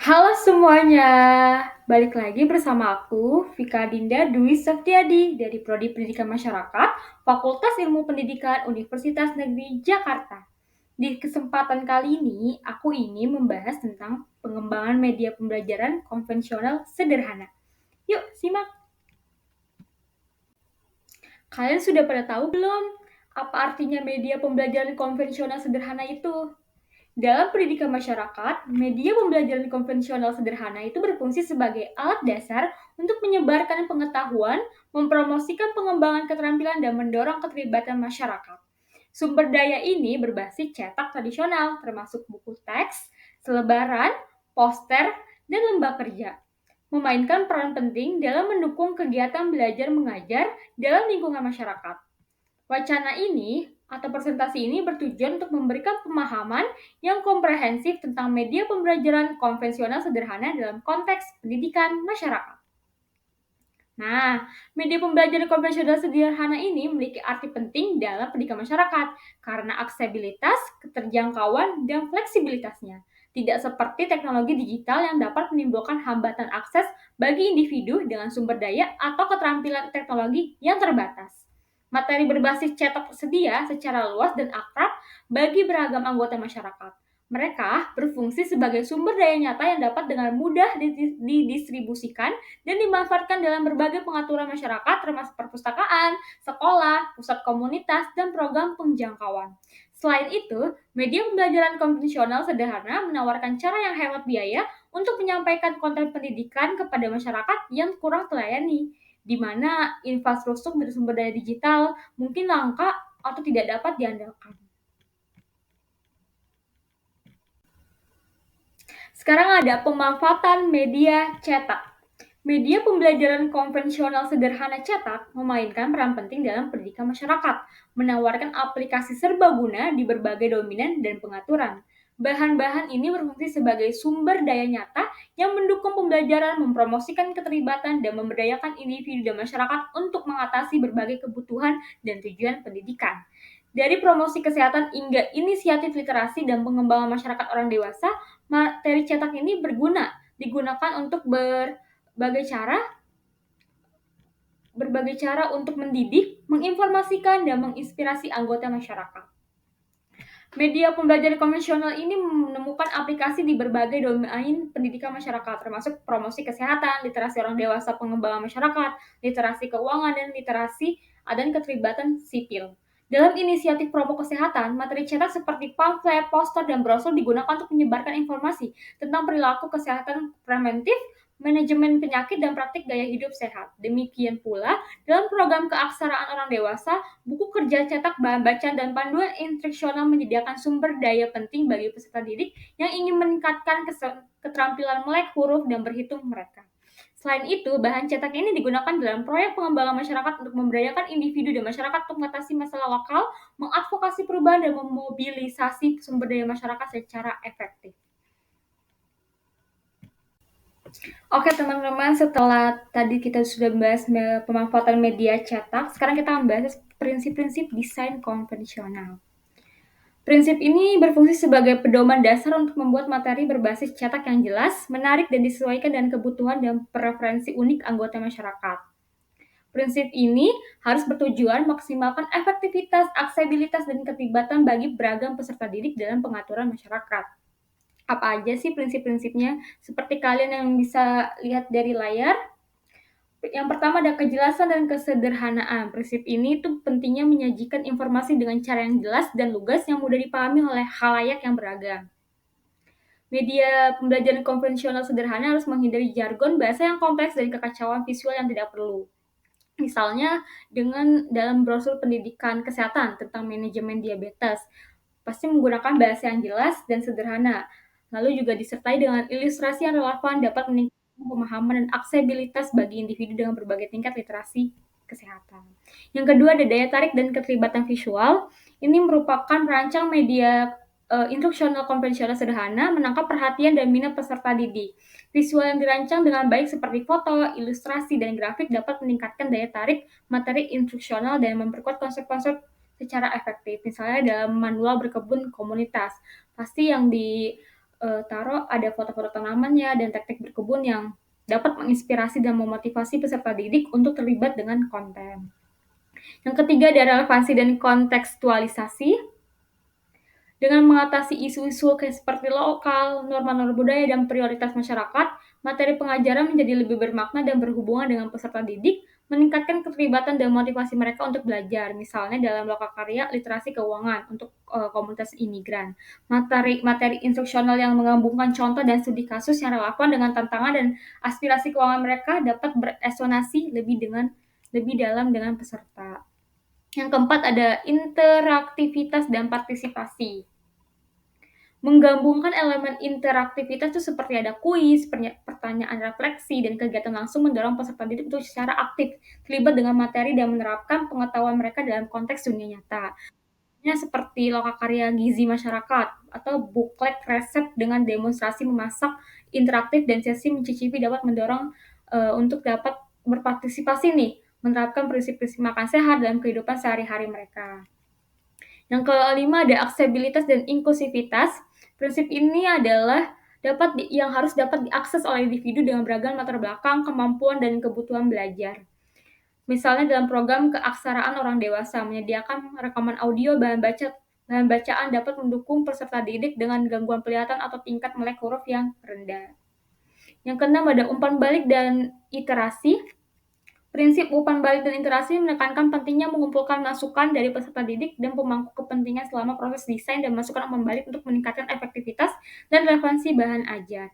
Halo semuanya, balik lagi bersama aku, Vika Dinda Dwi Seftiadi dari Prodi Pendidikan Masyarakat, Fakultas Ilmu Pendidikan Universitas Negeri Jakarta. Di kesempatan kali ini, aku ingin membahas tentang pengembangan media pembelajaran konvensional sederhana. Yuk, simak! Kalian sudah pada tahu belum apa artinya media pembelajaran konvensional sederhana itu? Dalam pendidikan masyarakat, media pembelajaran konvensional sederhana itu berfungsi sebagai alat dasar untuk menyebarkan pengetahuan, mempromosikan pengembangan keterampilan, dan mendorong keterlibatan masyarakat. Sumber daya ini berbasis cetak tradisional, termasuk buku teks, selebaran, poster, dan lembah kerja, memainkan peran penting dalam mendukung kegiatan belajar mengajar dalam lingkungan masyarakat. Wacana ini atau presentasi ini bertujuan untuk memberikan pemahaman yang komprehensif tentang media pembelajaran konvensional sederhana dalam konteks pendidikan masyarakat. Nah, media pembelajaran konvensional sederhana ini memiliki arti penting dalam pendidikan masyarakat karena aksesibilitas, keterjangkauan, dan fleksibilitasnya. Tidak seperti teknologi digital yang dapat menimbulkan hambatan akses bagi individu dengan sumber daya atau keterampilan teknologi yang terbatas. Materi berbasis cetak tersedia secara luas dan akrab bagi beragam anggota masyarakat. Mereka berfungsi sebagai sumber daya nyata yang dapat dengan mudah didistribusikan dan dimanfaatkan dalam berbagai pengaturan masyarakat termasuk perpustakaan, sekolah, pusat komunitas, dan program penjangkauan. Selain itu, media pembelajaran konvensional sederhana menawarkan cara yang hemat biaya untuk menyampaikan konten pendidikan kepada masyarakat yang kurang terlayani, di mana infrastruktur dan sumber daya digital mungkin langka atau tidak dapat diandalkan. Sekarang ada pemanfaatan media cetak. Media pembelajaran konvensional sederhana cetak memainkan peran penting dalam pendidikan masyarakat, menawarkan aplikasi serbaguna di berbagai dominan dan pengaturan. Bahan-bahan ini berfungsi sebagai sumber daya nyata yang mendukung pembelajaran, mempromosikan keterlibatan, dan memberdayakan individu dan masyarakat untuk mengatasi berbagai kebutuhan dan tujuan pendidikan. Dari promosi kesehatan hingga inisiatif literasi dan pengembangan masyarakat orang dewasa, materi cetak ini digunakan untuk berbagai cara untuk mendidik, menginformasikan, dan menginspirasi anggota masyarakat. Media pembelajaran konvensional ini menemukan aplikasi di berbagai domain pendidikan masyarakat, termasuk promosi kesehatan, literasi orang dewasa, pengembangan masyarakat, literasi keuangan, dan keterlibatan sipil. Dalam inisiatif promo kesehatan, materi cetak seperti pamflet, poster, dan brosur digunakan untuk menyebarkan informasi tentang perilaku kesehatan preventif, manajemen penyakit, dan praktik gaya hidup sehat. Demikian pula, dalam program keaksaraan orang dewasa, buku kerja cetak, bahan bacaan, dan panduan instruksional menyediakan sumber daya penting bagi peserta didik yang ingin meningkatkan keterampilan melek huruf dan berhitung mereka. Selain itu, bahan cetak ini digunakan dalam proyek pengembangan masyarakat untuk memberdayakan individu dan masyarakat untuk mengatasi masalah lokal, mengadvokasi perubahan, dan memobilisasi sumber daya masyarakat secara efektif. Oke teman-teman, setelah tadi kita sudah membahas pemanfaatan media cetak, sekarang kita membahas prinsip-prinsip desain konvensional. Prinsip ini berfungsi sebagai pedoman dasar untuk membuat materi berbasis cetak yang jelas, menarik, dan disesuaikan dengan kebutuhan dan preferensi unik anggota masyarakat. Prinsip ini harus bertujuan maksimalkan efektivitas, aksesibilitas, dan keterlibatan bagi beragam peserta didik dalam pengaturan masyarakat. Apa aja sih prinsip-prinsipnya? Seperti kalian yang bisa lihat dari layar, yang pertama ada kejelasan dan kesederhanaan. Prinsip ini tuh pentingnya menyajikan informasi dengan cara yang jelas dan lugas yang mudah dipahami oleh khalayak yang beragam. Media pembelajaran konvensional sederhana harus menghindari jargon bahasa yang kompleks dan kekacauan visual yang tidak perlu. Misalnya dengan dalam brosur pendidikan kesehatan tentang manajemen diabetes, pasti menggunakan bahasa yang jelas dan sederhana. Lalu juga disertai dengan ilustrasi yang relevan dapat meningkatkan pemahaman dan aksesibilitas bagi individu dengan berbagai tingkat literasi kesehatan. Yang kedua ada daya tarik dan keterlibatan visual. Ini merupakan perancang media instruksional konvensional sederhana menangkap perhatian dan minat peserta didik. Visual yang dirancang dengan baik seperti foto, ilustrasi, dan grafik dapat meningkatkan daya tarik materi instruksional dan memperkuat konsep-konsep secara efektif. Misalnya dalam manual berkebun komunitas, pasti yang taruh ada foto-foto tanamannya dan teknik berkebun yang dapat menginspirasi dan memotivasi peserta didik untuk terlibat dengan konten. Yang ketiga ada relevansi dan kontekstualisasi. Dengan mengatasi isu-isu seperti lokal, norma-norma budaya, dan prioritas masyarakat, materi pengajaran menjadi lebih bermakna dan berhubungan dengan peserta didik, meningkatkan keterlibatan dan motivasi mereka untuk belajar, misalnya dalam lokakarya literasi keuangan untuk komunitas imigran. Materi instruksional yang menggabungkan contoh dan studi kasus yang relevan dengan tantangan dan aspirasi keuangan mereka dapat beresonasi lebih dalam dengan peserta. Yang keempat ada interaktivitas dan partisipasi. Menggabungkan elemen interaktivitas itu seperti ada kuis, pertanyaan refleksi, dan kegiatan langsung mendorong peserta didik untuk secara aktif terlibat dengan materi dan menerapkan pengetahuan mereka dalam konteks dunia nyata. Seperti lokakarya gizi masyarakat atau buklet resep dengan demonstrasi memasak interaktif dan sesi mencicipi dapat mendorong untuk dapat berpartisipasi nih, menerapkan prinsip-prinsip makan sehat dalam kehidupan sehari-hari mereka. Yang kelima ada aksesibilitas dan inklusivitas. Prinsip ini adalah yang harus dapat diakses oleh individu dengan beragam latar belakang, kemampuan, dan kebutuhan belajar. Misalnya dalam program keaksaraan orang dewasa, menyediakan rekaman audio bahan bacaan dapat mendukung peserta didik dengan gangguan penglihatan atau tingkat melek huruf yang rendah. Yang keenam ada umpan balik dan iterasi. Prinsip umpan balik dan iterasi menekankan pentingnya mengumpulkan masukan dari peserta didik dan pemangku kepentingan selama proses desain dan masukan umpan balik untuk meningkatkan efektivitas dan relevansi bahan ajar.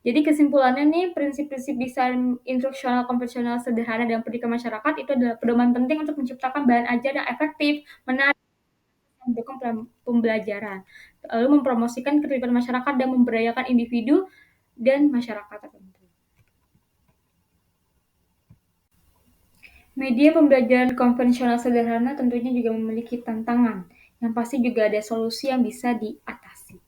Jadi kesimpulannya nih, prinsip-prinsip desain instruksional konvensional sederhana dan pendidikan masyarakat itu adalah pedoman penting untuk menciptakan bahan ajar yang efektif, menarik, mendukung pembelajaran, lalu mempromosikan keterlibatan masyarakat dan memberdayakan individu dan masyarakat tertentu. Media pembelajaran konvensional sederhana tentunya juga memiliki tantangan, yang pasti juga ada solusi yang bisa diatasi.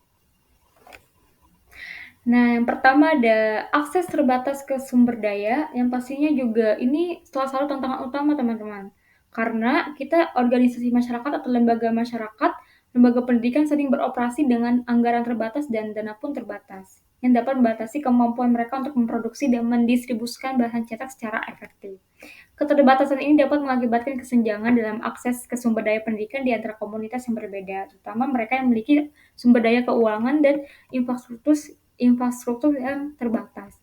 Nah, yang pertama ada akses terbatas ke sumber daya, yang pastinya juga ini salah satu tantangan utama teman-teman. Karena kita organisasi masyarakat atau lembaga masyarakat, lembaga pendidikan sering beroperasi dengan anggaran terbatas dan dana pun terbatas, yang dapat membatasi kemampuan mereka untuk memproduksi dan mendistribusikan bahan cetak secara efektif. Keterbatasan ini dapat mengakibatkan kesenjangan dalam akses ke sumber daya pendidikan di antara komunitas yang berbeda, terutama mereka yang memiliki sumber daya keuangan dan infrastruktur yang terbatas.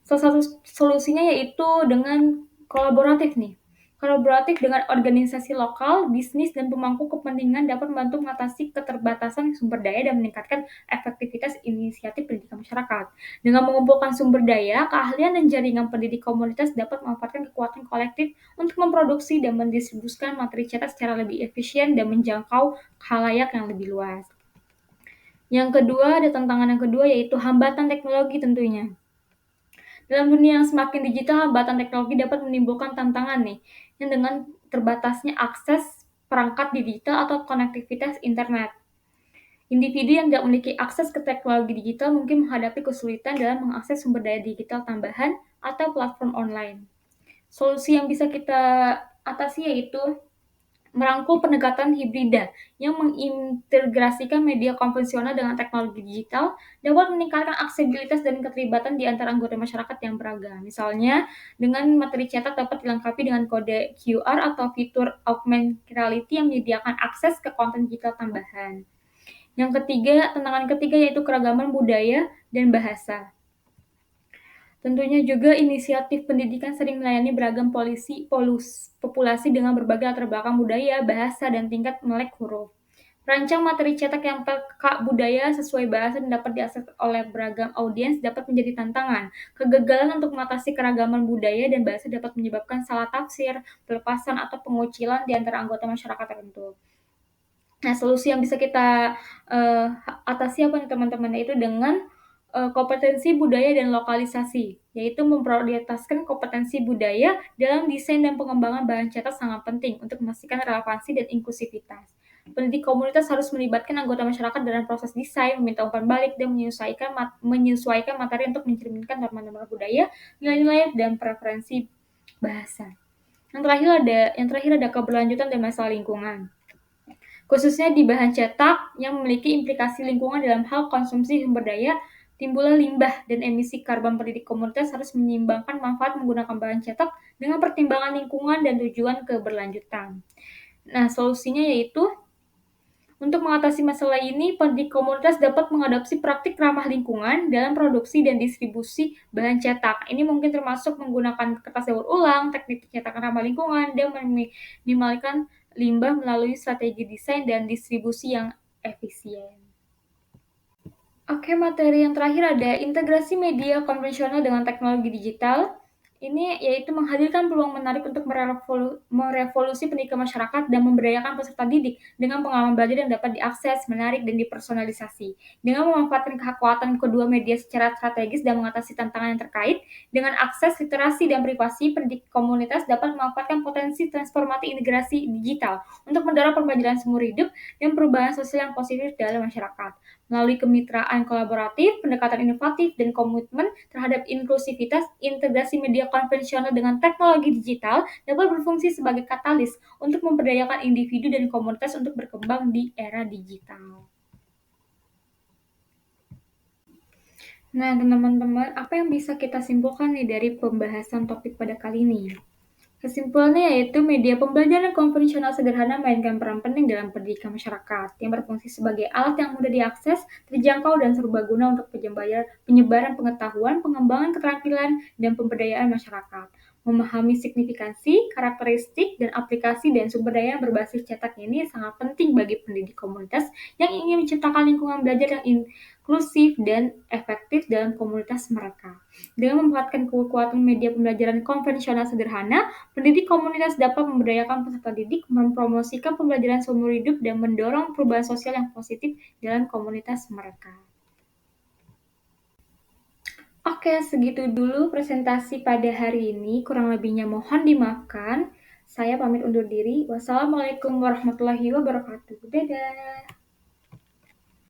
Salah satu solusinya yaitu dengan kolaboratif nih. Kolaboratif dengan organisasi lokal, bisnis, dan pemangku kepentingan dapat membantu mengatasi keterbatasan sumber daya dan meningkatkan efektivitas inisiatif pendidikan masyarakat. Dengan mengumpulkan sumber daya, keahlian, dan jaringan pendidik komunitas dapat memanfaatkan kekuatan kolektif untuk memproduksi dan mendistribusikan materi cetak secara lebih efisien dan menjangkau khalayak yang lebih luas. Yang kedua, ada tantangan yang kedua yaitu hambatan teknologi tentunya. Dalam dunia yang semakin digital, hambatan teknologi dapat menimbulkan tantangan nih, yang dengan terbatasnya akses perangkat digital atau konektivitas internet. Individu yang tidak memiliki akses ke teknologi digital mungkin menghadapi kesulitan dalam mengakses sumber daya digital tambahan atau platform online. Solusi yang bisa kita atasi yaitu merangkul pendekatan hibrida yang mengintegrasikan media konvensional dengan teknologi digital dapat meningkatkan aksesibilitas dan keterlibatan di antara anggota masyarakat yang beragam. Misalnya, dengan materi cetak dapat dilengkapi dengan kode QR atau fitur augmented reality yang menyediakan akses ke konten digital tambahan. Tantangan ketiga yaitu keragaman budaya dan bahasa. Tentunya juga inisiatif pendidikan sering melayani beragam populasi dengan berbagai latar belakang budaya, bahasa, dan tingkat melek huruf. Rancang materi cetak yang peka budaya sesuai bahasa dan dapat diakses oleh beragam audiens dapat menjadi tantangan. Kegagalan untuk mengatasi keragaman budaya dan bahasa dapat menyebabkan salah tafsir, pelepasan, atau pengucilan di antara anggota masyarakat tertentu. Nah, solusi yang bisa kita atasi apa nih teman-teman? Yaitu dengan kompetensi budaya dan lokalisasi, yaitu memprioritaskan kompetensi budaya dalam desain dan pengembangan bahan cetak sangat penting untuk memastikan relevansi dan inklusivitas. Pendidik komunitas harus melibatkan anggota masyarakat dalam proses desain, meminta umpan balik, dan menyesuaikan materi untuk mencerminkan norma-norma budaya, nilai-nilai, dan preferensi bahasa. Yang terakhir ada keberlanjutan dan masalah lingkungan. khususnya di bahan cetak yang memiliki implikasi lingkungan dalam hal konsumsi sumber daya, timbulnya limbah, dan emisi karbon. Pendidik komunitas harus menyeimbangkan manfaat menggunakan bahan cetak dengan pertimbangan lingkungan dan tujuan keberlanjutan. Nah, solusinya yaitu untuk mengatasi masalah ini, pendidik komunitas dapat mengadopsi praktik ramah lingkungan dalam produksi dan distribusi bahan cetak. Ini mungkin termasuk menggunakan kertas daur ulang, teknik pencetakan ramah lingkungan, dan meminimalkan limbah melalui strategi desain dan distribusi yang efisien. Oke, materi yang terakhir ada integrasi media konvensional dengan teknologi digital. Ini yaitu menghadirkan peluang menarik untuk merevolusi pendidikan masyarakat dan memberdayakan peserta didik dengan pengalaman belajar yang dapat diakses, menarik, dan dipersonalisasi. Dengan memanfaatkan kekuatan kedua media secara strategis dan mengatasi tantangan yang terkait, dengan akses literasi dan privasi, pendidik komunitas dapat memanfaatkan potensi transformasi integrasi digital untuk mendorong pembelajaran seumur hidup dan perubahan sosial yang positif dalam masyarakat. Melalui kemitraan kolaboratif, pendekatan inovatif, dan komitmen terhadap inklusivitas, integrasi media konvensional dengan teknologi digital dapat berfungsi sebagai katalis untuk memberdayakan individu dan komunitas untuk berkembang di era digital. Nah, teman-teman, apa yang bisa kita simpulkan nih dari pembahasan topik pada kali ini? Kesimpulannya yaitu media pembelajaran konvensional sederhana mainkan peran penting dalam pendidikan masyarakat yang berfungsi sebagai alat yang mudah diakses, terjangkau, dan serbaguna untuk penyebaran pengetahuan, pengembangan keterampilan, dan pemberdayaan masyarakat. Memahami signifikansi, karakteristik, dan aplikasi dan sumber daya yang berbasis cetak ini sangat penting bagi pendidik komunitas yang ingin menciptakan lingkungan belajar yang inklusif dan efektif dalam komunitas mereka. Dengan memanfaatkan kekuatan media pembelajaran konvensional sederhana, pendidik komunitas dapat memberdayakan peserta didik, mempromosikan pembelajaran seumur hidup, dan mendorong perubahan sosial yang positif dalam komunitas mereka. Oke, segitu dulu presentasi pada hari ini. Kurang lebihnya mohon dimaafkan. Saya pamit undur diri. Wassalamualaikum warahmatullahi wabarakatuh. Dadah.